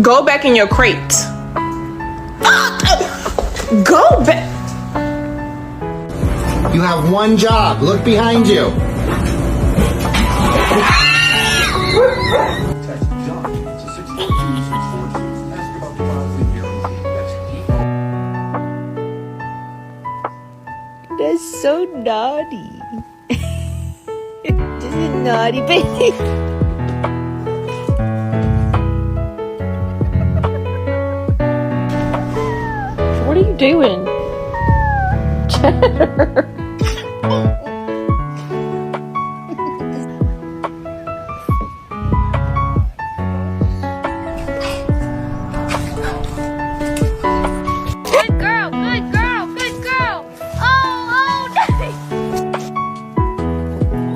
Go back in your crate. Go back. You have one job. Look behind you. That's so naughty. This is naughty baby. What are you doing? Cheddar.